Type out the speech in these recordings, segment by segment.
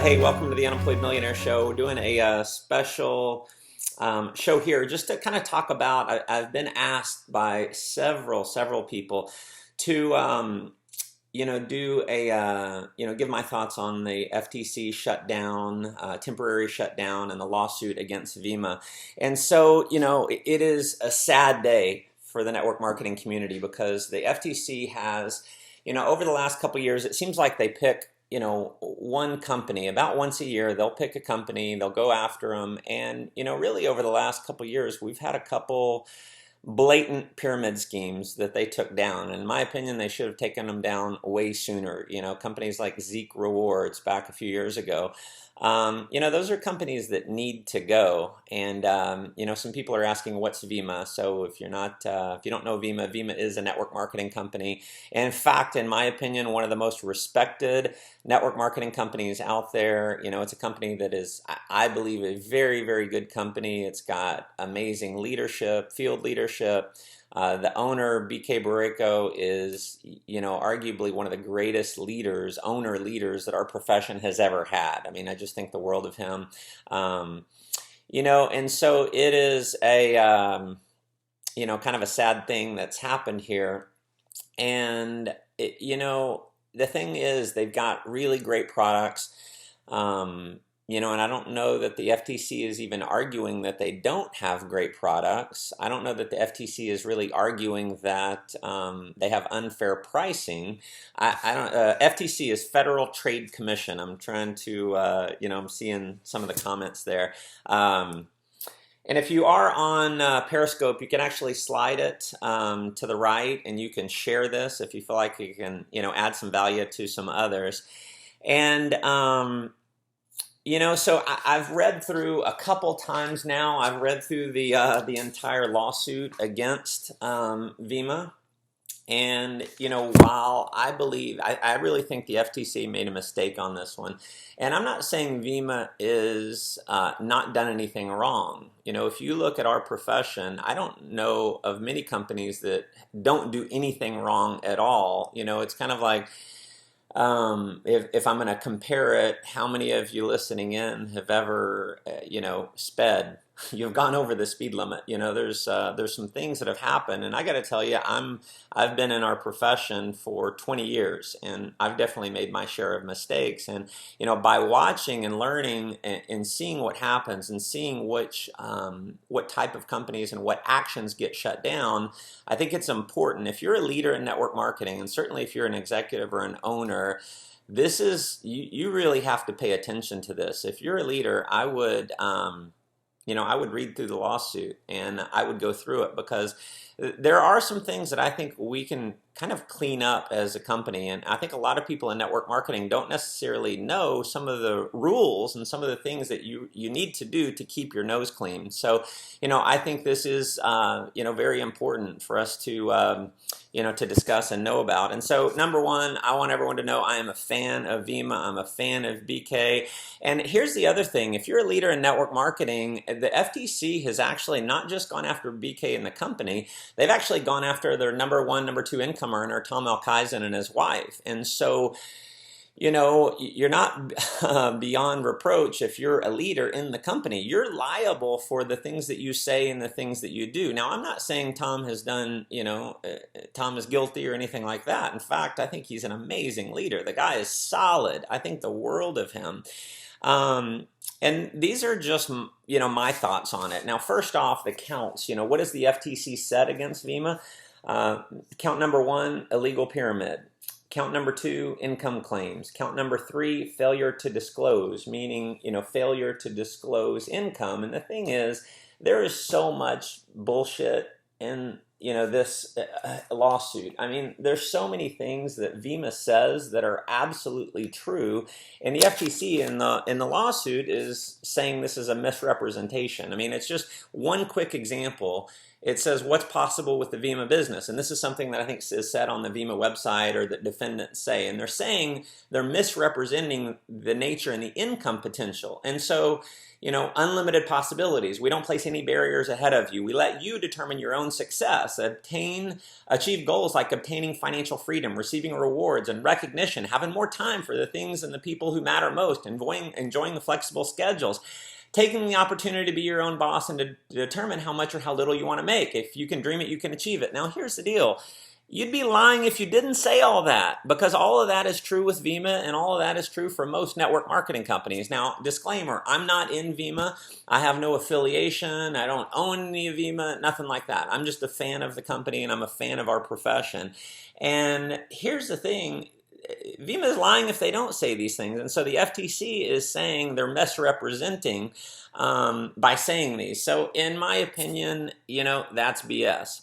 Hey, welcome to the Unemployed Millionaire Show. We're doing a special show here just to kind of talk about. I've been asked by several people to, do a, give my thoughts on the FTC shutdown, temporary shutdown, and the lawsuit against VEMMA. And so, it is a sad day for the network marketing community because the FTC has, over the last couple of years, it seems like they pick one company about once a year. They'll pick a company, they'll go after them, and really over the last couple of years we've had a couple blatant pyramid schemes that they took down. In my opinion, they should have taken them down way sooner. Companies like Zeek Rewards back a few years ago. Those are companies that need to go. And some people are asking, what's VEMMA? So if you don't know VEMMA, VEMMA is a network marketing company. In fact, in my opinion, one of the most respected network marketing companies out there. It's a company that is, I believe, a very good company. It's got amazing leadership, field leadership. The owner, BK Barreco, is, arguably one of the greatest owner leaders that our profession has ever had. I mean, I just think the world of him. And so it is a, kind of a sad thing that's happened here. And, the thing is, they've got really great products. And I don't know that the FTC is even arguing that they don't have great products. I don't know that the FTC is really arguing that they have unfair pricing. I don't. FTC is Federal Trade Commission. I'm trying to, I'm seeing some of the comments there. And if you are on Periscope, you can actually slide it to the right, and you can share this if you feel like you can, add some value to some others. And so I've read through a couple times now. I've read through the entire lawsuit against VEMMA, and while I really think the FTC made a mistake on this one, and I'm not saying VEMMA is not done anything wrong. If you look at our profession, I don't know of many companies that don't do anything wrong at all. It's kind of like, if I'm going to compare it, how many of you listening in have ever, sped? You've gone over the speed limit. There's some things that have happened, and I got to tell you, I've been in our profession for 20 years, and I've definitely made my share of mistakes. And by watching and learning and seeing what happens and seeing what type of companies and what actions get shut down, I think it's important. If you're a leader in network marketing, and certainly if you're an executive or an owner, this is you really have to pay attention to this. If you're a leader, I would read through the lawsuit and I would go through it, because there are some things that I think we can kind of clean up as a company. And I think a lot of people in network marketing don't necessarily know some of the rules and some of the things that you need to do to keep your nose clean. So, I think this is, very important for us to, to discuss and know about. And so, number one, I want everyone to know I am a fan of VEMMA. I'm a fan of BK. And here's the other thing. If you're a leader in network marketing, the FTC has actually not just gone after BK and the company, they've actually gone after their number one, number two income earner, Tom Alkaisen, and his wife. And so, you're not beyond reproach if you're a leader in the company. You're liable for the things that you say and the things that you do. Now, I'm not saying Tom has done, Tom is guilty or anything like that. In fact, I think he's an amazing leader. The guy is solid. I think the world of him. And these are just, my thoughts on it. Now, first off, the counts. What has the FTC said against VEMMA? Count number one, illegal pyramid. Count number two, income claims. Count number three, failure to disclose, meaning, failure to disclose income. And the thing is, there is so much bullshit in, this lawsuit. I mean, there's so many things that VEMMA says that are absolutely true. And the FTC in the lawsuit is saying this is a misrepresentation. I mean, it's just one quick example. It says what's possible with the VEMMA business. And this is something that I think is said on the VEMMA website, or that defendants say. And they're saying they're misrepresenting the nature and the income potential. And so, unlimited possibilities. We don't place any barriers ahead of you. We let you determine your own success, achieve goals like obtaining financial freedom, receiving rewards and recognition, having more time for the things and the people who matter most, enjoying the flexible schedules, taking the opportunity to be your own boss and to determine how much or how little you want to make. If you can dream it, you can achieve it. Now, here's the deal. You'd be lying if you didn't say all that, because all of that is true with VEMMA, and all of that is true for most network marketing companies. Now, disclaimer, I'm not in VEMMA. I have no affiliation. I don't own any of VEMMA, nothing like that. I'm just a fan of the company, and I'm a fan of our profession. And here's the thing. VEMMA is lying if they don't say these things. And so the FTC is saying they're misrepresenting by saying these. So in my opinion, that's BS.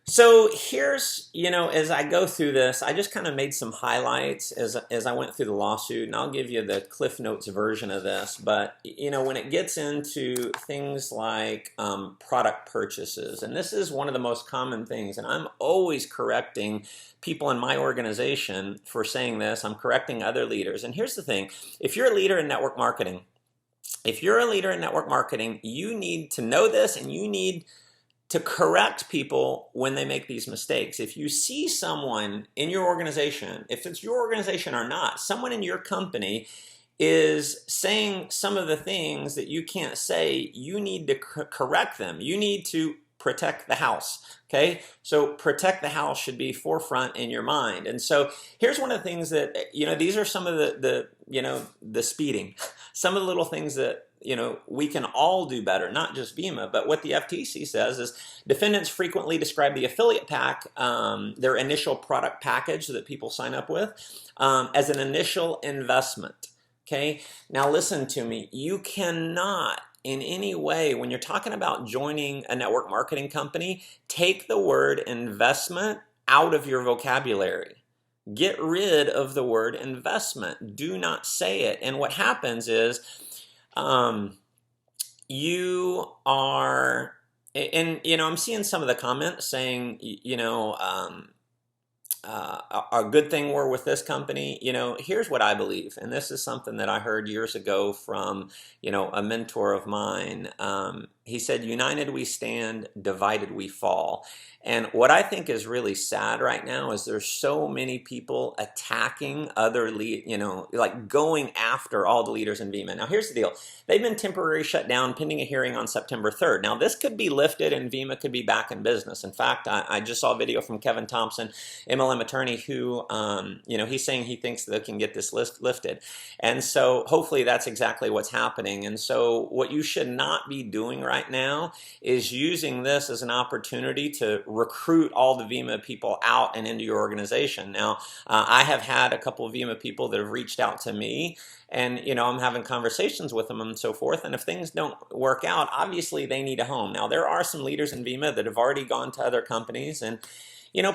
So here's, as I go through this, I just kind of made some highlights as I went through the lawsuit, and I'll give you the Cliff Notes version of this. But, when it gets into things like product purchases, and this is one of the most common things, and I'm always correcting people in my organization for saying this. I'm correcting other leaders. And here's the thing. If you're a leader in network marketing, you need to know this, and you need to correct people when they make these mistakes. If you see someone in your organization, if it's your organization or not, someone in your company is saying some of the things that you can't say, you need to correct them. You need to protect the house. Okay, so protect the house should be forefront in your mind. And so here's one of the things that, these are some of the speeding, some of the little things that, we can all do better, not just VEMMA. But what the FTC says is defendants frequently describe the affiliate pack, their initial product package that people sign up with, as an initial investment. Okay, now listen to me. You cannot in any way, when you're talking about joining a network marketing company, take the word investment out of your vocabulary. Get rid of the word investment. Do not say it. And what happens is you are, and I'm seeing some of the comments saying, a good thing we're with this company. Here's what I believe, and this is something that I heard years ago from, a mentor of mine. He said, "United we stand, divided we fall." And what I think is really sad right now is there's so many people attacking other like going after all the leaders in VEMMA. Now, here's the deal. They've been temporarily shut down pending a hearing on September 3rd. Now, this could be lifted and VEMMA could be back in business. In fact, I just saw a video from Kevin Thompson, MLM attorney, who, he's saying he thinks they can get this list lifted. And so hopefully that's exactly what's happening. And so what you should not be doing right now is using this as an opportunity to recruit all the VEMMA people out and into your organization. Now, I have had a couple of VEMMA people that have reached out to me, and I'm having conversations with them and so forth. And if things don't work out, obviously they need a home. Now, there are some leaders in VEMMA that have already gone to other companies, and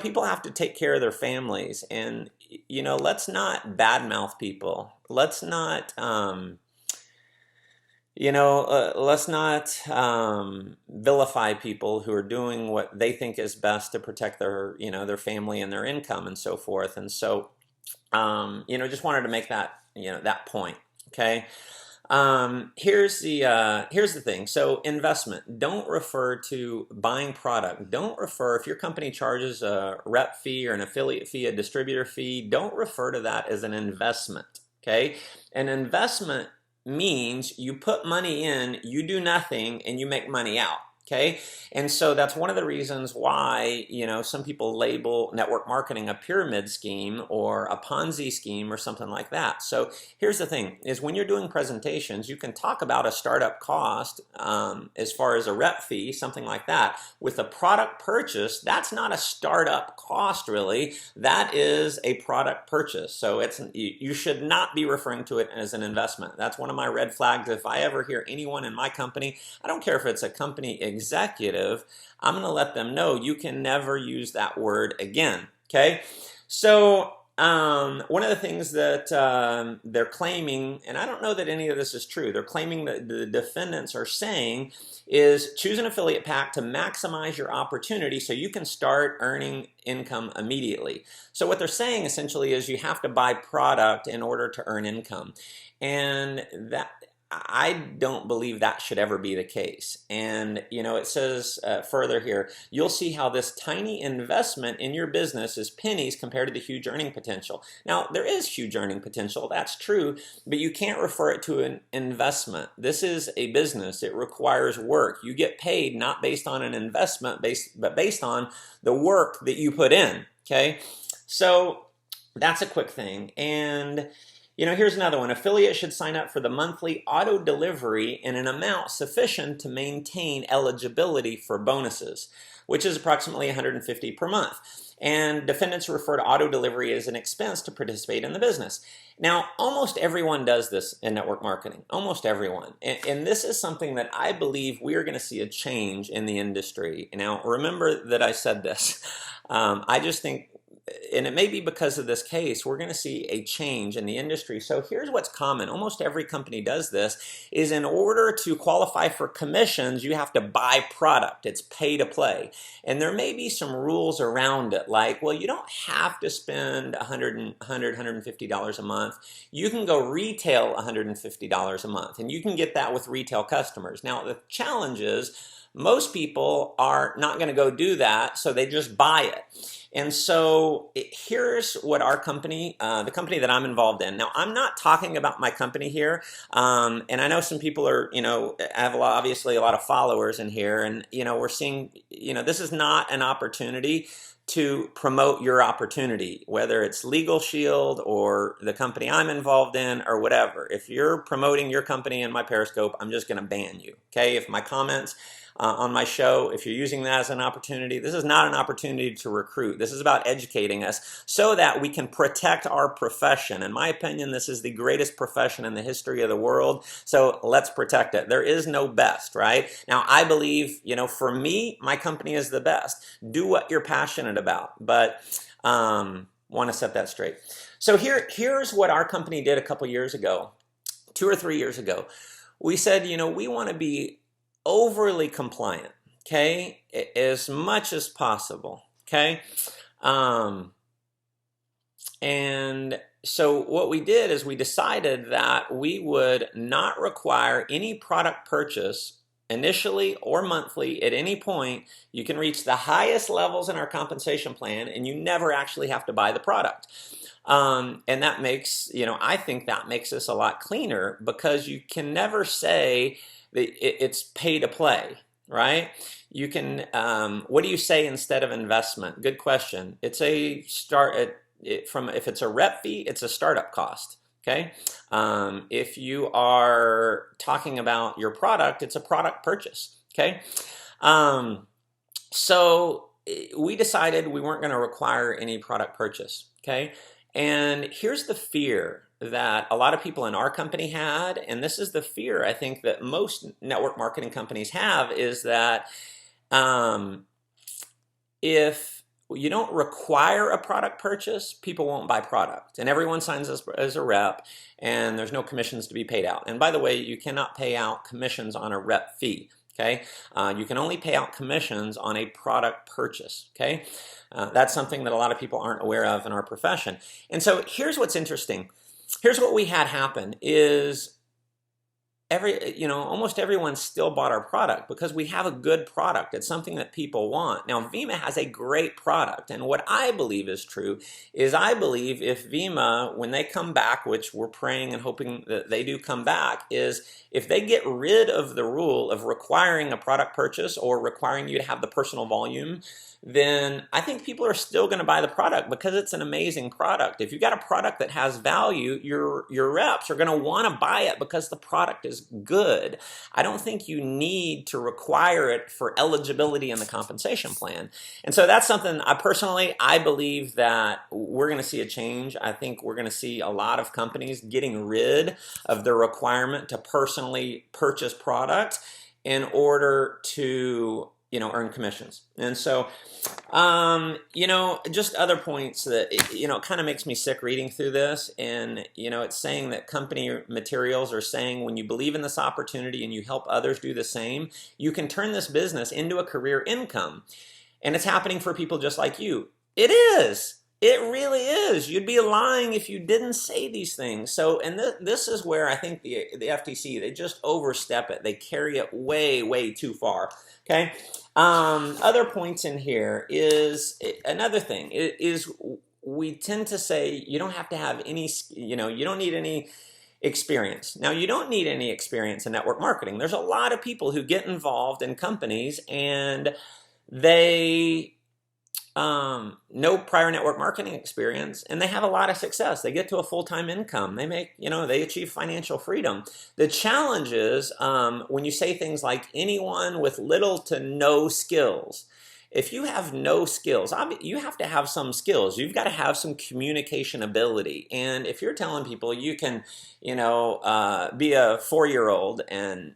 people have to take care of their families. And let's not badmouth people. Let's not vilify people who are doing what they think is best to protect their, their family and their income and so forth. And so, just wanted to make that, that point. Okay. Here's the thing. So investment, don't refer to buying product. Don't refer, if your company charges a rep fee or an affiliate fee, a distributor fee, don't refer to that as an investment. Okay. An investment means you put money in, you do nothing, and you make money out. Okay, and so that's one of the reasons why some people label network marketing a pyramid scheme or a Ponzi scheme or something like that. So here's the thing: is when you're doing presentations, you can talk about a startup cost as far as a rep fee, something like that. With a product purchase, that's not a startup cost really. That is a product purchase. So you should not be referring to it as an investment. That's one of my red flags. If I ever hear anyone in my company, I don't care if it's a company executive, I'm going to let them know you can never use that word again. Okay, so one of the things that they're claiming, and I don't know that any of this is true, they're claiming that the defendants are saying is choose an affiliate pack to maximize your opportunity so you can start earning income immediately. So what they're saying essentially is you have to buy product in order to earn income. And that I don't believe that should ever be the case. And, you know, it says further here, you'll see how this tiny investment in your business is pennies compared to the huge earning potential. Now, there is huge earning potential, that's true, but you can't refer it to an investment. This is a business. It requires work. You get paid not based on an investment, but based on the work that you put in, okay? So that's a quick thing. And you know, here's another one. Affiliates should sign up for the monthly auto delivery in an amount sufficient to maintain eligibility for bonuses, which is approximately $150 per month. And defendants refer to auto delivery as an expense to participate in the business. Now, almost everyone does this in network marketing, almost everyone. And this is something that I believe we're going to see a change in the industry. Now, remember that I said this. I just think, and it may be because of this case, we're going to see a change in the industry. So here's what's common. Almost every company does this, is in order to qualify for commissions, you have to buy product. It's pay to play. And there may be some rules around it, like, well, you don't have to spend $150 a month. You can go retail $150 a month, and you can get that with retail customers. Now, the challenge is most people are not going to go do that, so they just buy it. And so here's what our company, the company that I'm involved in. Now, I'm not talking about my company here, and I know some people are, you know, have obviously a lot of followers in here, and, you know, we're seeing, you know, this is not an opportunity to promote your opportunity, whether it's Legal Shield or the company I'm involved in or whatever. If you're promoting your company in my Periscope, I'm just going to ban you, okay? If my comments on my show, if you're using that as an opportunity, this is not an opportunity to recruit. This is about educating us so that we can protect our profession. In my opinion, this is the greatest profession in the history of the world, so let's protect it. There is no best, right? Now, I believe, you know, for me, my company is the best. Do what you're passionate about, but want to set that straight. So here's what our company did a couple years ago, 2 or 3 years ago. We said, you know, we want to be overly compliant, okay, as much as possible, okay? And so what we did is we decided that we would not require any product purchase initially or monthly at any point. You can reach the highest levels in our compensation plan and you never actually have to buy the product. And that makes, you know, I think that makes us a lot cleaner because you can never say it's pay to play, right? You can, what do you say instead of investment? Good question. It's a if it's a rep fee, it's a startup cost, okay? If you are talking about your product, it's a product purchase, okay? So we decided we weren't going to require any product purchase, okay? And here's the fear that a lot of people in our company had, and this is the fear I think that most network marketing companies have, is that if you don't require a product purchase, people won't buy product. And everyone signs us as a rep, and there's no commissions to be paid out. And by the way, you cannot pay out commissions on a rep fee, okay? You can only pay out commissions on a product purchase, okay? That's something that a lot of people aren't aware of in our profession. And so here's what's interesting. Here's what we had happen is almost everyone still bought our product because we have a good product. It's something that people want. Now, VEMMA has a great product, and what I believe is true is I believe if VEMMA, when they come back, which we're praying and hoping that they do come back, is if they get rid of the rule of requiring a product purchase or requiring you to have the personal volume, then I think people are still going to buy the product because it's an amazing product. If you got a product that has value, your reps are going to want to buy it because the product is good. I don't think you need to require it for eligibility in the compensation plan. And so that's something I believe that we're going to see a change. I think we're going to see a lot of companies getting rid of the requirement to personally purchase product in order to earn commissions. And so, just other points that, it kind of makes me sick reading through this. And, it's saying that company materials are saying when you believe in this opportunity and you help others do the same, you can turn this business into a career income. And it's happening for people just like you. It is. It really is. You'd be lying if you didn't say these things. So, and this is where I think the FTC, they just overstep it. They carry it way, way too far. Okay. Other points in here is another thing is we tend to say you don't have to have any, you don't need any experience. Now, you don't need any experience in network marketing. There's a lot of people who get involved in companies and they no prior network marketing experience, and they have a lot of success. They get to a full-time income. They make, they achieve financial freedom. The challenge is when you say things like anyone with little to no skills. If you have no skills, you have to have some skills. You've got to have some communication ability. And if you're telling people you can, be a 4-year-old and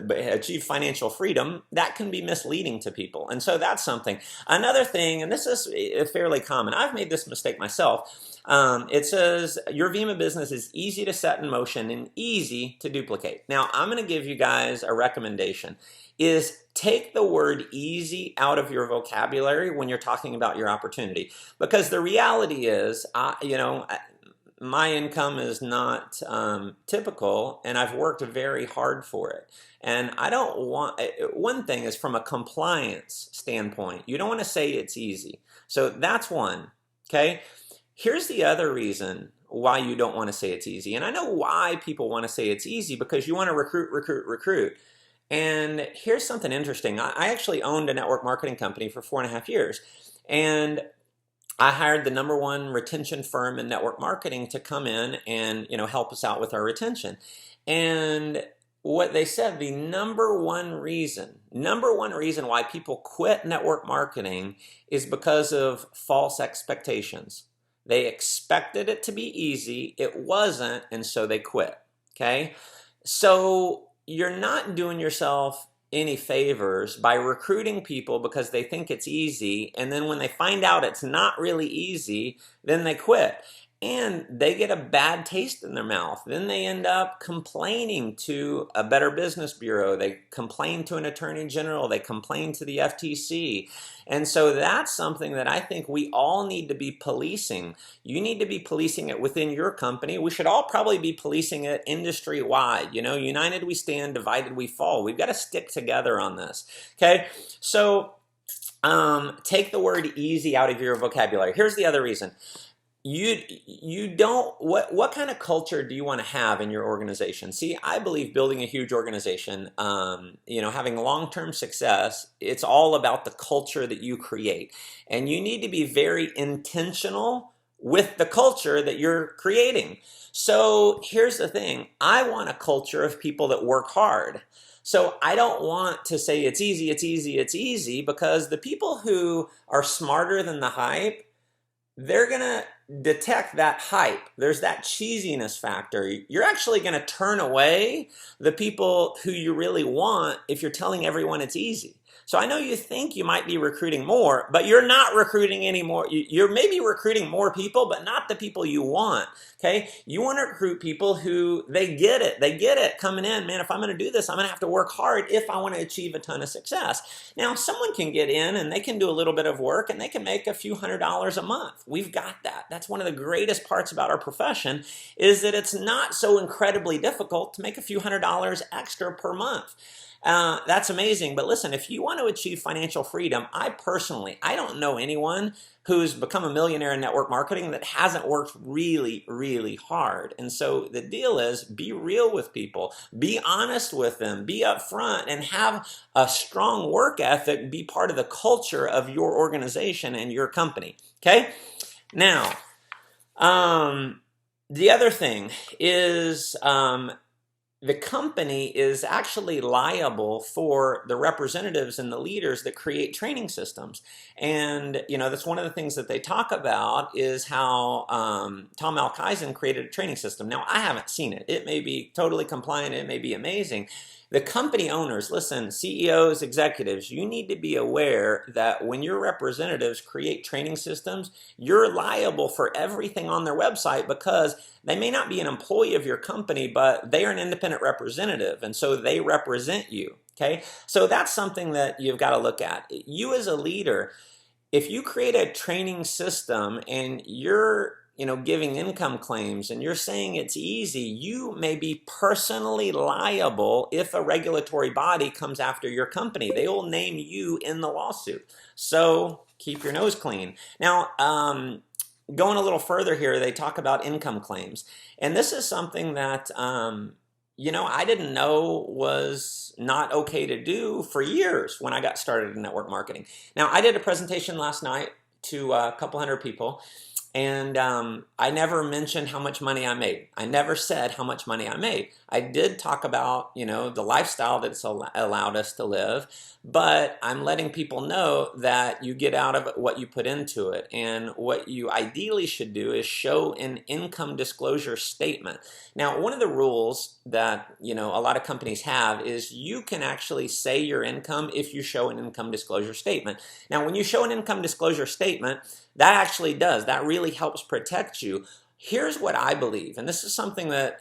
achieve financial freedom, that can be misleading to people. And so that's something. Another thing, and this is fairly common, I've made this mistake myself. It says your VEMMA business is easy to set in motion and easy to duplicate. Now, I'm going to give you guys a recommendation. Is take the word easy out of your vocabulary when you're talking about your opportunity. Because the reality is, my income is not typical, and I've worked very hard for it. And I don't want, one thing is from a compliance standpoint, you don't want to say it's easy. So that's one, okay? Here's the other reason why you don't want to say it's easy. And I know why people want to say it's easy, because you want to recruit. And here's something interesting. I actually owned a network marketing company for 4.5 years. And I hired the #1 retention firm in network marketing to come in and, help us out with our retention. And what they said, the number one reason why people quit network marketing is because of false expectations. They expected it to be easy. It wasn't, and so they quit, okay? So you're not doing yourself any favors by recruiting people because they think it's easy, and then when they find out it's not really easy, then they quit. And they get a bad taste in their mouth. Then they end up complaining to a Better Business Bureau. They complain to an attorney general. They complain to the FTC. And so that's something that I think we all need to be policing. You need to be policing it within your company. We should all probably be policing it industry-wide. United we stand, divided we fall. We've got to stick together on this. Okay? So take the word easy out of your vocabulary. Here's the other reason. You don't, what kind of culture do you want to have in your organization? See, I believe building a huge organization, having long-term success, it's all about the culture that you create. And you need to be very intentional with the culture that you're creating. So here's the thing. I want a culture of people that work hard. So I don't want to say it's easy, because the people who are smarter than the hype, they're going to detect that hype. There's that cheesiness factor. You're actually going to turn away the people who you really want if you're telling everyone it's easy. So I know you think you might be recruiting more, but you're not recruiting anymore. You're maybe recruiting more people, but not the people you want, okay? You want to recruit people who, they get it. They get it coming in. Man, if I'm going to do this, I'm going to have to work hard if I want to achieve a ton of success. Now, someone can get in and they can do a little bit of work and they can make a few $100s a month. We've got that. That's one of the greatest parts about our profession, is that it's not so incredibly difficult to make a few $100s extra per month. That's amazing. But listen, if you want to achieve financial freedom, I don't know anyone who's become a millionaire in network marketing that hasn't worked really, really hard. And so the deal is, be real with people, be honest with them, be upfront, and have a strong work ethic be part of the culture of your organization and your company. Okay? Now, the other thing is, the company is actually liable for the representatives and the leaders that create training systems. And, that's one of the things that they talk about, is how Tom Alkison created a training system. Now, I haven't seen it. It may be totally compliant. It may be amazing. The company owners, listen, CEOs, executives, you need to be aware that when your representatives create training systems, you're liable for everything on their website because they may not be an employee of your company, but they are an independent representative, and so they represent you. Okay, so that's something that you've got to look at. You as a leader, if you create a training system and you're giving income claims and you're saying it's easy, you may be personally liable if a regulatory body comes after your company. They will name you in the lawsuit. So keep your nose clean. Now, going a little further here, they talk about income claims. And this is something that I didn't know was not okay to do for years when I got started in network marketing. Now, I did a presentation last night to a couple hundred people, and I never mentioned how much money I made. I never said how much money I made. I did talk about, the lifestyle that's allowed us to live, but I'm letting people know that you get out of it what you put into it. And what you ideally should do is show an income disclosure statement. Now, one of the rules that, a lot of companies have is you can actually say your income if you show an income disclosure statement. Now, when you show an income disclosure statement, that really helps protect you. Here's what I believe, and this is something that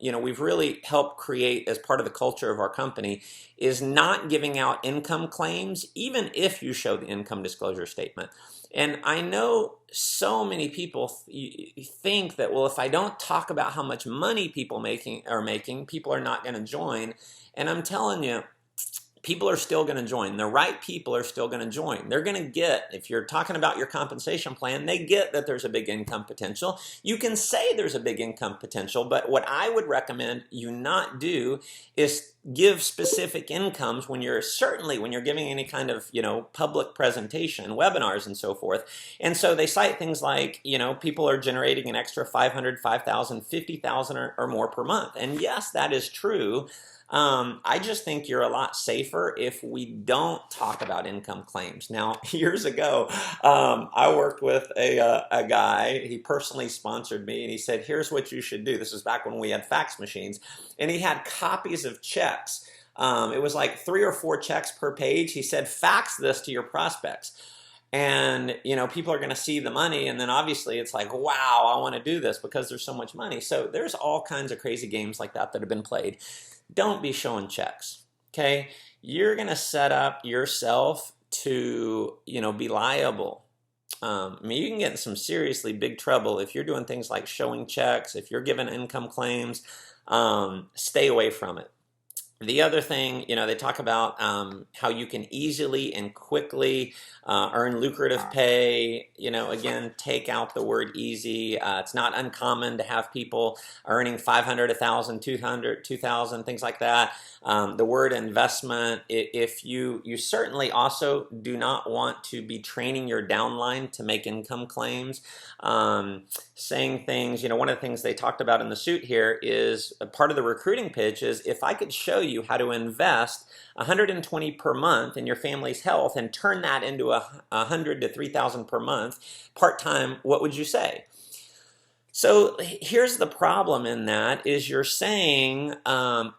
we've really helped create as part of the culture of our company, is not giving out income claims even if you show the income disclosure statement. And I know so many people think that, well, if I don't talk about how much money people are making, people are not going to join. And I'm telling you, people are still going to join. The right people are still going to join. They're going to get, if you're talking about your compensation plan, they get that there's a big income potential. You can say there's a big income potential, but what I would recommend you not do is give specific incomes when you're giving any kind of, public presentation, webinars and so forth. And so they cite things like, people are generating an extra 500, 5,000, 50,000 or more per month. And yes, that is true. I just think you're a lot safer if we don't talk about income claims. Now, years ago, I worked with a guy. He personally sponsored me, and he said, here's what you should do. This was back when we had fax machines, and he had copies of checks. It was like 3 or 4 checks per page. He said, fax this to your prospects. And, people are going to see the money, and then obviously it's like, wow, I want to do this because there's so much money. So there's all kinds of crazy games like that have been played. Don't be showing checks, okay? You're going to set up yourself to, be liable. You can get in some seriously big trouble if you're doing things like showing checks, if you're giving income claims. Stay away from it. The other thing, they talk about how you can easily and quickly earn lucrative pay. Again, take out the word easy. It's not uncommon to have people earning 500, 1,000, 200, 2,000, things like that. The word investment, if you certainly also do not want to be training your downline to make income claims. Saying things, one of the things they talked about in the suit here is a part of the recruiting pitch is if I could show you how to invest 120 per month in your family's health and turn that into 100 to 3,000 per month part-time, what would you say? So here's the problem in that is you're saying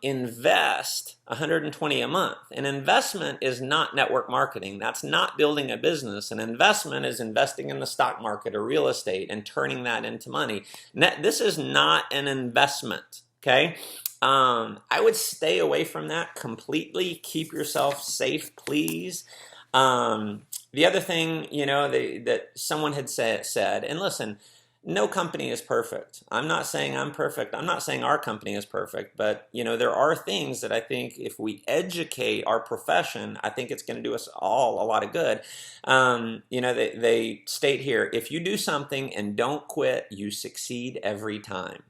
invest 120 a month. An investment is not network marketing. That's not building a business. An investment is investing in the stock market or real estate and turning that into money. This is not an investment, okay? I would stay away from that completely. Keep yourself safe, please. The other thing, that someone had said, and listen, no company is perfect. I'm not saying I'm perfect. I'm not saying our company is perfect, but there are things that I think if we educate our profession, I think it's going to do us all a lot of good. They state here, if you do something and don't quit, you succeed every time.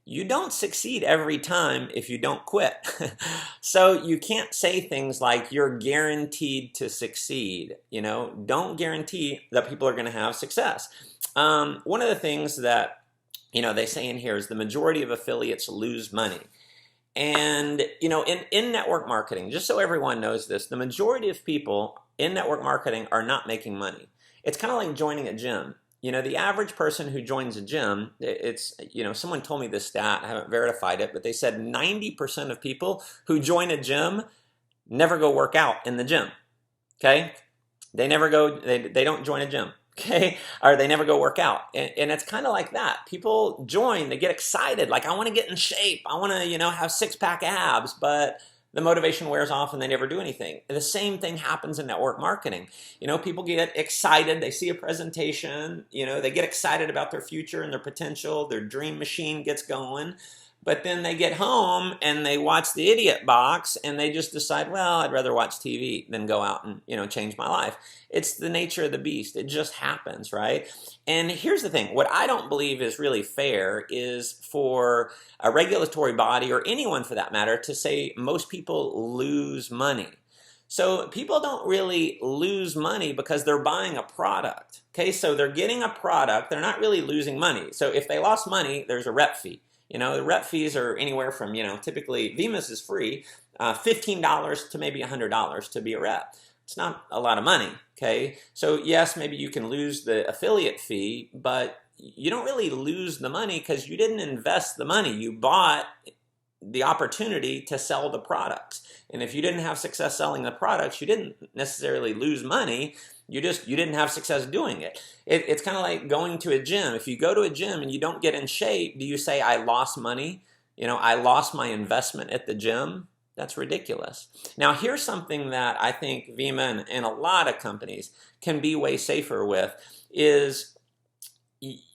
You don't succeed every time if you don't quit. So you can't say things like you're guaranteed to succeed. Don't guarantee that people are going to have success. One of the things that they say in here is the majority of affiliates lose money. And in network marketing, just so everyone knows this, the majority of people in network marketing are not making money. It's kind of like joining a gym. the average person who joins a gym, it's, someone told me this stat, I haven't verified it, but they said 90% of people who join a gym never go work out in the gym, okay? They never go, they don't join a gym, okay? Or they never go work out. And it's kind of like that. People join, they get excited, like, I want to get in shape. I want to, have six-pack abs, but the motivation wears off and they never do anything. And the same thing happens in network marketing. People get excited, they see a presentation, they get excited about their future and their potential, their dream machine gets going. But then they get home and they watch the idiot box and they just decide, well, I'd rather watch TV than go out and, change my life. It's the nature of the beast. It just happens, right? And here's the thing. What I don't believe is really fair is for a regulatory body, or anyone for that matter, to say most people lose money. So people don't really lose money because they're buying a product. Okay, so they're getting a product. They're not really losing money. So if they lost money, there's a rep fee. The rep fees are anywhere from, typically VEMMA's is free, $15 to maybe $100 to be a rep. It's not a lot of money, okay? So yes, maybe you can lose the affiliate fee, but you don't really lose the money because you didn't invest the money. You bought the opportunity to sell the products. And if you didn't have success selling the products, you didn't necessarily lose money. You didn't have success doing it. It's kind of like going to a gym. If you go to a gym and you don't get in shape, do you say, I lost money? I lost my investment at the gym? That's ridiculous. Now, here's something that I think VEMMA and a lot of companies can be way safer with is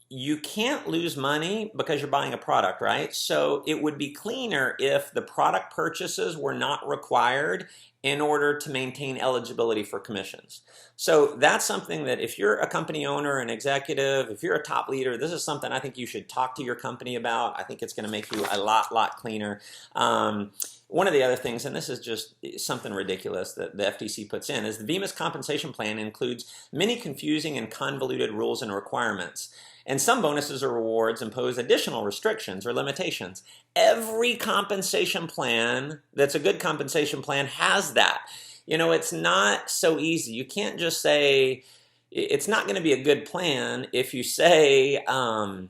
you can't lose money because you're buying a product, right? So it would be cleaner if the product purchases were not required in order to maintain eligibility for commissions. So that's something that if you're a company owner, an executive, if you're a top leader, this is something I think you should talk to your company about. I think it's going to make you a lot cleaner. One of the other things, and this is just something ridiculous that the FTC puts in, is the VEMMA's compensation plan includes many confusing and convoluted rules and requirements. And some bonuses or rewards impose additional restrictions or limitations. Every compensation plan that's a good compensation plan has that. It's not so easy. You can't just say, it's not going to be a good plan if you say, you're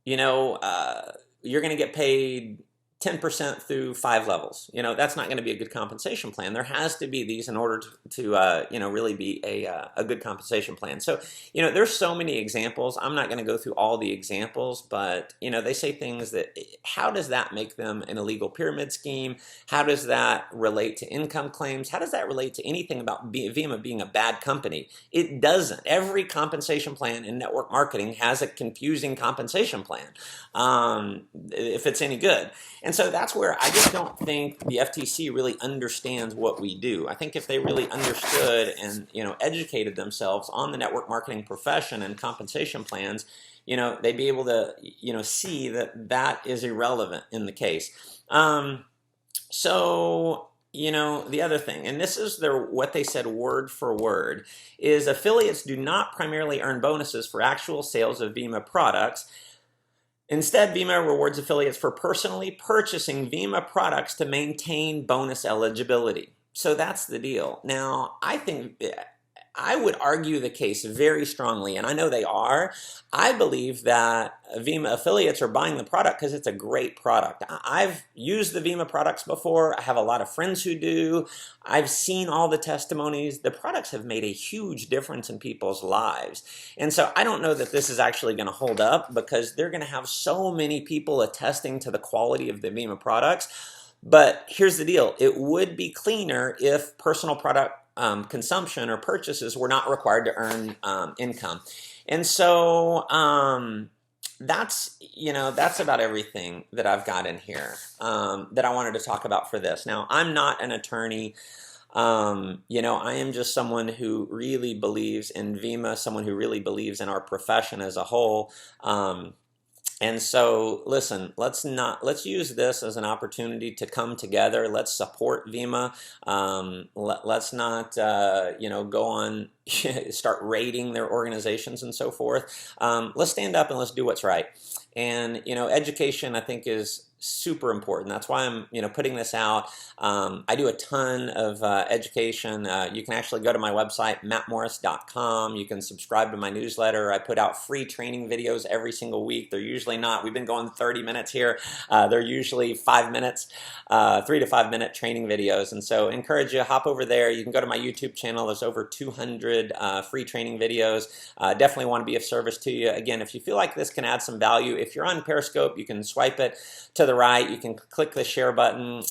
going to get paid 10% through 5 levels. That's not going to be a good compensation plan. There has to be these in order to really be a good compensation plan. So, there's so many examples. I'm not going to go through all the examples, but, they say things that, how does that make them an illegal pyramid scheme? How does that relate to income claims? How does that relate to anything about VEMMA being a bad company? It doesn't. Every compensation plan in network marketing has a confusing compensation plan, if it's any good. And so that's where I just don't think the FTC really understands what we do. I think if they really understood and educated themselves on the network marketing profession and compensation plans, they'd be able to see that that is irrelevant in the case. So the other thing, and this is what they said word for word, is affiliates do not primarily earn bonuses for actual sales of VEMMA products. Instead, VEMMA rewards affiliates for personally purchasing VEMMA products to maintain bonus eligibility. So that's the deal. Now, I would argue the case very strongly, and I know they are. I believe that VEMMA affiliates are buying the product because it's a great product. I've used the VEMMA products before. I have a lot of friends who do. I've seen all the testimonies. The products have made a huge difference in people's lives. And so I don't know that this is actually going to hold up because they're going to have so many people attesting to the quality of the VEMMA products. But here's the deal. It would be cleaner if personal product consumption or purchases were not required to earn income. And so that's about everything that I've got in here that I wanted to talk about for this. Now, I'm not an attorney. I am just someone who really believes in VEMMA, someone who really believes in our profession as a whole. And so, listen, let's use this as an opportunity to come together. Let's support VEMMA. Let's not, go on, start raiding their organizations and so forth. Let's stand up and let's do what's right. And, education, I think, is super important. That's why I'm, putting this out. I do a ton of education. You can actually go to my website, mattmorris.com. You can subscribe to my newsletter. I put out free training videos every single week. They're usually not, we've been going 30 minutes here. They're usually 5 minutes, 3 to 5 minute training videos. And so encourage you, hop over there. You can go to my YouTube channel. There's over 200 free training videos. Definitely want to be of service to you. Again, if you feel like this can add some value, if you're on Periscope, you can swipe it to the right. You can click the share button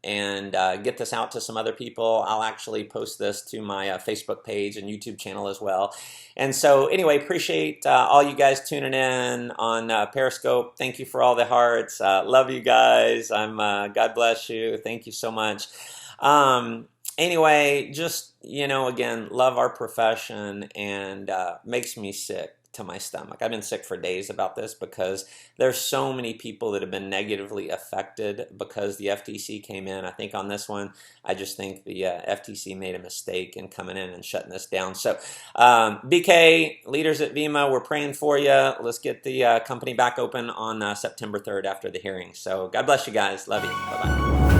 and get this out to some other people. I'll actually post this to my Facebook page and YouTube channel as well. And so anyway, appreciate all you guys tuning in on Periscope. Thank you for all the hearts. Love you guys. God bless you. Thank you so much. Anyway, just, again, love our profession, and makes me sick to my stomach. I've been sick for days about this because there's so many people that have been negatively affected because the FTC came in. I think on this one, I just think the FTC made a mistake in coming in and shutting this down. So BK, leaders at VEMMA, we're praying for you. Let's get the company back open on September 3rd after the hearing. So God bless you guys. Love you. Bye-bye.